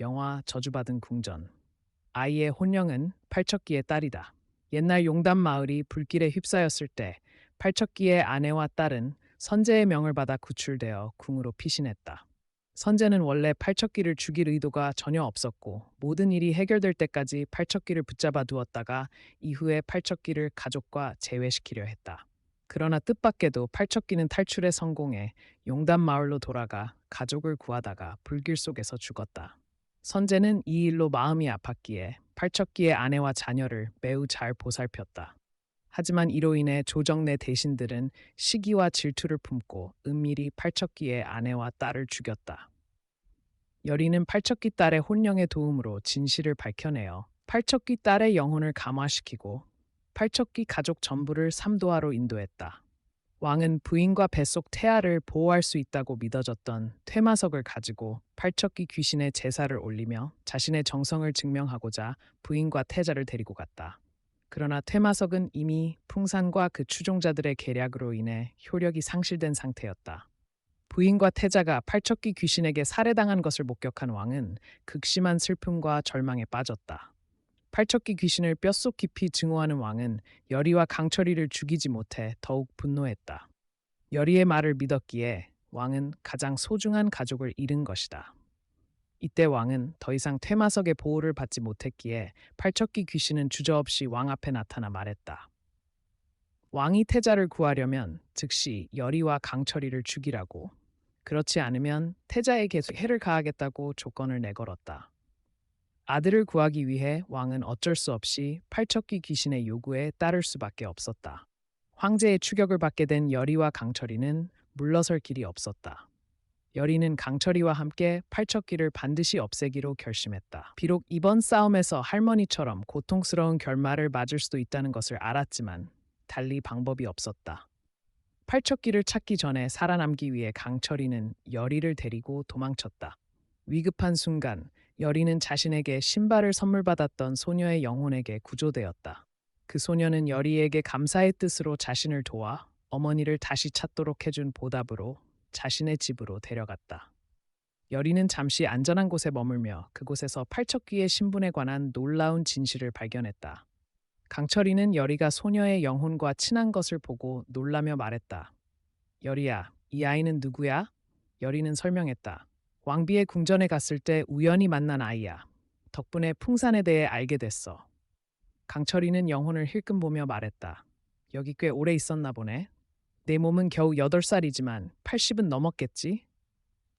영화 저주받은 궁전. 아이의 혼령은 팔척기의 딸이다. 옛날 용담 마을이 불길에 휩싸였을 때 팔척기의 아내와 딸은 선제의 명을 받아 구출되어 궁으로 피신했다. 선제는 원래 팔척기를 죽일 의도가 전혀 없었고 모든 일이 해결될 때까지 팔척기를 붙잡아 두었다가 이후에 팔척기를 가족과 재회시키려 했다. 그러나 뜻밖에도 팔척기는 탈출에 성공해 용담 마을로 돌아가 가족을 구하다가 불길 속에서 죽었다. 선제는 이 일로 마음이 아팠기에 팔척기의 아내와 자녀를 매우 잘 보살폈다. 하지만 이로 인해 조정 내 대신들은 시기와 질투를 품고 은밀히 팔척기의 아내와 딸을 죽였다. 여리는 팔척기 딸의 혼령의 도움으로 진실을 밝혀내어 팔척기 딸의 영혼을 감화시키고 팔척기 가족 전부를 삼도하로 인도했다. 왕은 부인과 뱃속 태아를 보호할 수 있다고 믿어졌던 퇴마석을 가지고 팔척기 귀신의 제사를 올리며 자신의 정성을 증명하고자 부인과 태자를 데리고 갔다. 그러나 퇴마석은 이미 풍산과 그 추종자들의 계략으로 인해 효력이 상실된 상태였다. 부인과 태자가 팔척기 귀신에게 살해당한 것을 목격한 왕은 극심한 슬픔과 절망에 빠졌다. 팔척기 귀신을 뼛속 깊이 증오하는 왕은 여리와 강철이를 죽이지 못해 더욱 분노했다. 여리의 말을 믿었기에 왕은 가장 소중한 가족을 잃은 것이다. 이때 왕은 더 이상 퇴마석의 보호를 받지 못했기에 팔척기 귀신은 주저없이 왕 앞에 나타나 말했다. 왕이 태자를 구하려면 즉시 여리와 강철이를 죽이라고. 그렇지 않으면 태자에 계속 해를 가하겠다고 조건을 내걸었다. 아들을 구하기 위해 왕은 어쩔 수 없이 팔척기 귀신의 요구에 따를 수밖에 없었다. 황제의 추격을 받게 된 여리와 강철이는 물러설 길이 없었다. 여리는 강철이와 함께 팔척기를 반드시 없애기로 결심했다. 비록 이번 싸움에서 할머니처럼 고통스러운 결말을 맞을 수도 있다는 것을 알았지만 달리 방법이 없었다. 팔척기를 찾기 전에 살아남기 위해 강철이는 여리를 데리고 도망쳤다. 위급한 순간 여리는 자신에게 신발을 선물 받았던 소녀의 영혼에게 구조되었다. 그 소녀는 여리에게 감사의 뜻으로 자신을 도와 어머니를 다시 찾도록 해준 보답으로 자신의 집으로 데려갔다. 여리는 잠시 안전한 곳에 머물며 그곳에서 팔척귀의 신분에 관한 놀라운 진실을 발견했다. 강철이는 여리가 소녀의 영혼과 친한 것을 보고 놀라며 말했다. 여리야, 이 아이는 누구야? 여리는 설명했다. 왕비의 궁전에 갔을 때 우연히 만난 아이야. 덕분에 풍산에 대해 알게 됐어. 강철이는 영혼을 힐끔 보며 말했다. 여기 꽤 오래 있었나 보네. 내 몸은 겨우 8살이지만 80은 넘었겠지?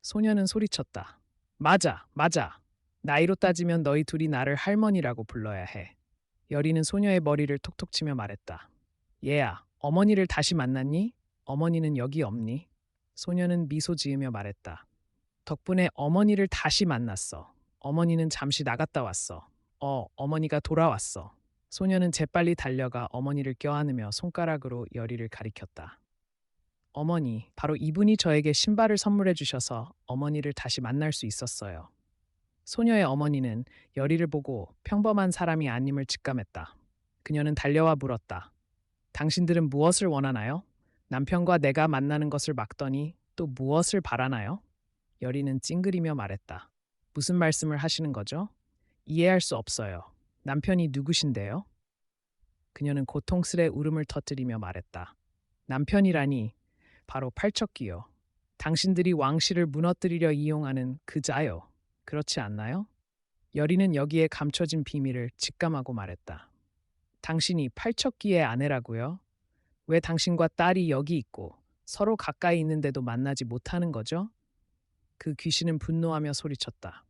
소녀는 소리쳤다. 맞아, 맞아. 나이로 따지면 너희 둘이 나를 할머니라고 불러야 해. 여리는 소녀의 머리를 톡톡 치며 말했다. 얘야, 어머니를 다시 만났니? 어머니는 여기 없니? 소녀는 미소 지으며 말했다. 덕분에 어머니를 다시 만났어. 어머니는 잠시 나갔다 왔어. 어머니가 돌아왔어. 소녀는 재빨리 달려가 어머니를 껴안으며 손가락으로 여리를 가리켰다. 어머니, 바로 이분이 저에게 신발을 선물해 주셔서 어머니를 다시 만날 수 있었어요. 소녀의 어머니는 여리를 보고 평범한 사람이 아님을 직감했다. 그녀는 달려와 물었다. 당신들은 무엇을 원하나요? 남편과 내가 만나는 것을 막더니 또 무엇을 바라나요? 여리는 찡그리며 말했다. 무슨 말씀을 하시는 거죠? 이해할 수 없어요. 남편이 누구신데요? 그녀는 고통스레 울음을 터뜨리며 말했다. 남편이라니 바로 팔척기요. 당신들이 왕실을 무너뜨리려 이용하는 그 자요. 그렇지 않나요? 여리는 여기에 감춰진 비밀을 직감하고 말했다. 당신이 팔척기의 아내라고요? 왜 당신과 딸이 여기 있고 서로 가까이 있는데도 만나지 못하는 거죠? 그 귀신은 분노하며 소리쳤다.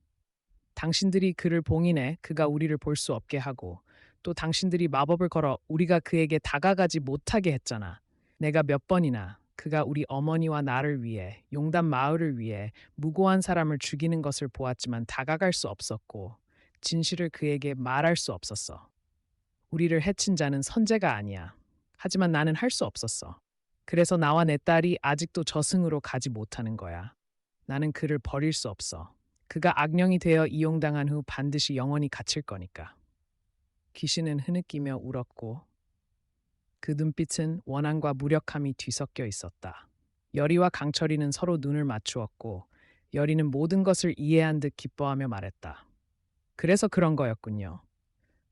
당신들이 그를 봉인해 그가 우리를 볼 수 없게 하고 또 당신들이 마법을 걸어 우리가 그에게 다가가지 못하게 했잖아. 내가 몇 번이나 그가 우리 어머니와 나를 위해 용담 마을을 위해 무고한 사람을 죽이는 것을 보았지만 다가갈 수 없었고 진실을 그에게 말할 수 없었어. 우리를 해친 자는 선제가 아니야. 하지만 나는 할 수 없었어. 그래서 나와 내 딸이 아직도 저승으로 가지 못하는 거야. 나는 그를 버릴 수 없어. 그가 악령이 되어 이용당한 후 반드시 영원히 갇힐 거니까. 귀신은 흐느끼며 울었고 그 눈빛은 원한과 무력함이 뒤섞여 있었다. 여리와 강철이는 서로 눈을 맞추었고 여리는 모든 것을 이해한 듯 기뻐하며 말했다. 그래서 그런 거였군요.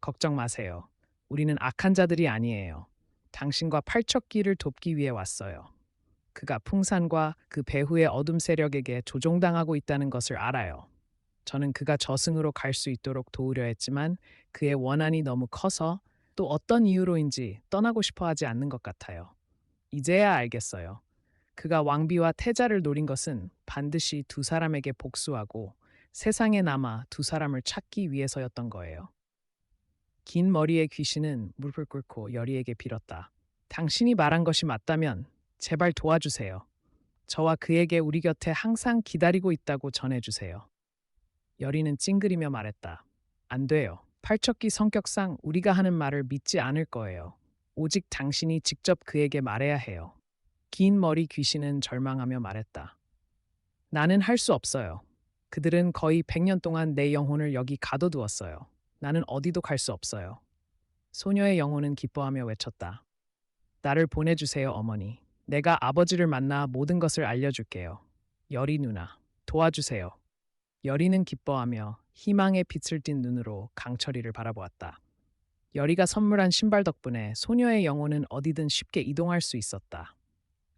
걱정 마세요. 우리는 악한 자들이 아니에요. 당신과 팔척기를 돕기 위해 왔어요. 그가 풍산과 그 배후의 어둠 세력에게 조종당하고 있다는 것을 알아요. 저는 그가 저승으로 갈 수 있도록 도우려 했지만 그의 원한이 너무 커서 또 어떤 이유로인지 떠나고 싶어 하지 않는 것 같아요. 이제야 알겠어요. 그가 왕비와 태자를 노린 것은 반드시 두 사람에게 복수하고 세상에 남아 두 사람을 찾기 위해서였던 거예요. 긴 머리의 귀신은 무릎을 꿇고 여리에게 빌었다. 당신이 말한 것이 맞다면 제발 도와주세요. 저와 그에게 우리 곁에 항상 기다리고 있다고 전해주세요. 여리는 찡그리며 말했다. 안 돼요. 팔척기 성격상 우리가 하는 말을 믿지 않을 거예요. 오직 당신이 직접 그에게 말해야 해요. 긴 머리 귀신은 절망하며 말했다. 나는 할 수 없어요. 그들은 거의 100년 동안 내 영혼을 여기 가둬두었어요. 나는 어디도 갈 수 없어요. 소녀의 영혼은 기뻐하며 외쳤다. 나를 보내주세요, 어머니. 내가 아버지를 만나 모든 것을 알려줄게요. 여리 누나, 도와주세요. 여리는 기뻐하며 희망의 빛을 띤 눈으로 강철이를 바라보았다. 여리가 선물한 신발 덕분에 소녀의 영혼은 어디든 쉽게 이동할 수 있었다.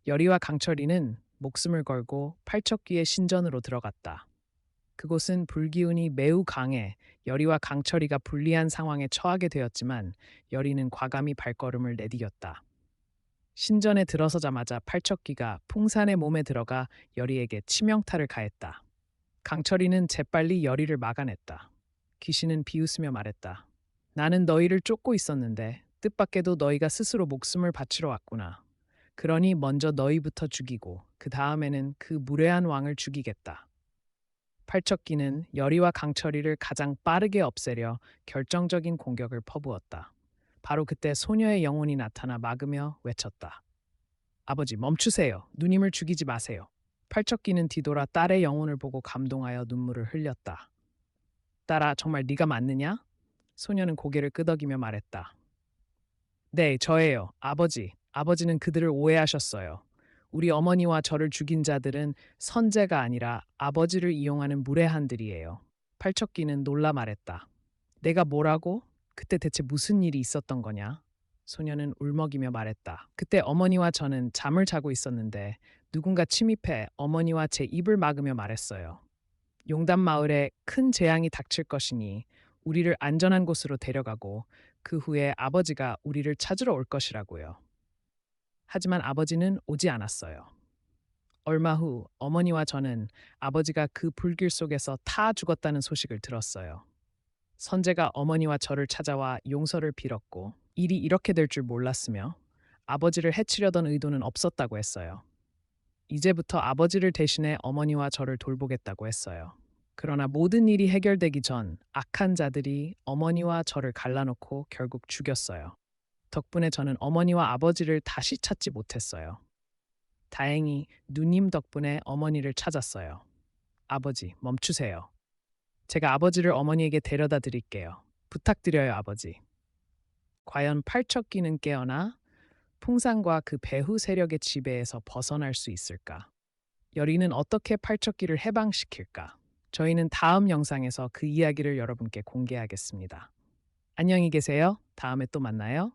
여리와 강철이는 목숨을 걸고 팔척귀의 신전으로 들어갔다. 그곳은 불기운이 매우 강해 여리와 강철이가 불리한 상황에 처하게 되었지만 여리는 과감히 발걸음을 내디뎠다. 신전에 들어서자마자 팔척귀가 풍산의 몸에 들어가 여리에게 치명타를 가했다. 강철이는 재빨리 여리를 막아냈다. 귀신은 비웃으며 말했다. 나는 너희를 쫓고 있었는데 뜻밖에도 너희가 스스로 목숨을 바치러 왔구나. 그러니 먼저 너희부터 죽이고 그 다음에는 그 무례한 왕을 죽이겠다. 팔척기는 여리와 강철이를 가장 빠르게 없애려 결정적인 공격을 퍼부었다. 바로 그때 소녀의 영혼이 나타나 막으며 외쳤다. 아버지 멈추세요. 누님을 죽이지 마세요. 팔척기는 뒤돌아 딸의 영혼을 보고 감동하여 눈물을 흘렸다. 딸아 정말 네가 맞느냐? 소녀는 고개를 끄덕이며 말했다. 네, 저예요. 아버지. 아버지는 그들을 오해하셨어요. 우리 어머니와 저를 죽인 자들은 선제가 아니라 아버지를 이용하는 무례한들이에요. 팔척기는 놀라 말했다. 내가 뭐라고? 그때 대체 무슨 일이 있었던 거냐? 소녀는 울먹이며 말했다. 그때 어머니와 저는 잠을 자고 있었는데 누군가 침입해 어머니와 제 입을 막으며 말했어요. 용담 마을에 큰 재앙이 닥칠 것이니 우리를 안전한 곳으로 데려가고 그 후에 아버지가 우리를 찾으러 올 것이라고요. 하지만 아버지는 오지 않았어요. 얼마 후 어머니와 저는 아버지가 그 불길 속에서 타 죽었다는 소식을 들었어요. 선제가 어머니와 저를 찾아와 용서를 빌었고 일이 이렇게 될 줄 몰랐으며 아버지를 해치려던 의도는 없었다고 했어요. 이제부터 아버지를 대신해 어머니와 저를 돌보겠다고 했어요. 그러나 모든 일이 해결되기 전 악한 자들이 어머니와 저를 갈라놓고 결국 죽였어요. 덕분에 저는 어머니와 아버지를 다시 찾지 못했어요. 다행히 누님 덕분에 어머니를 찾았어요. 아버지, 멈추세요. 제가 아버지를 어머니에게 데려다 드릴게요. 부탁드려요, 아버지. 과연 팔척기는 깨어나 풍산과 그 배후 세력의 지배에서 벗어날 수 있을까? 여리는 어떻게 팔척기를 해방시킬까? 저희는 다음 영상에서 그 이야기를 여러분께 공개하겠습니다. 안녕히 계세요. 다음에 또 만나요.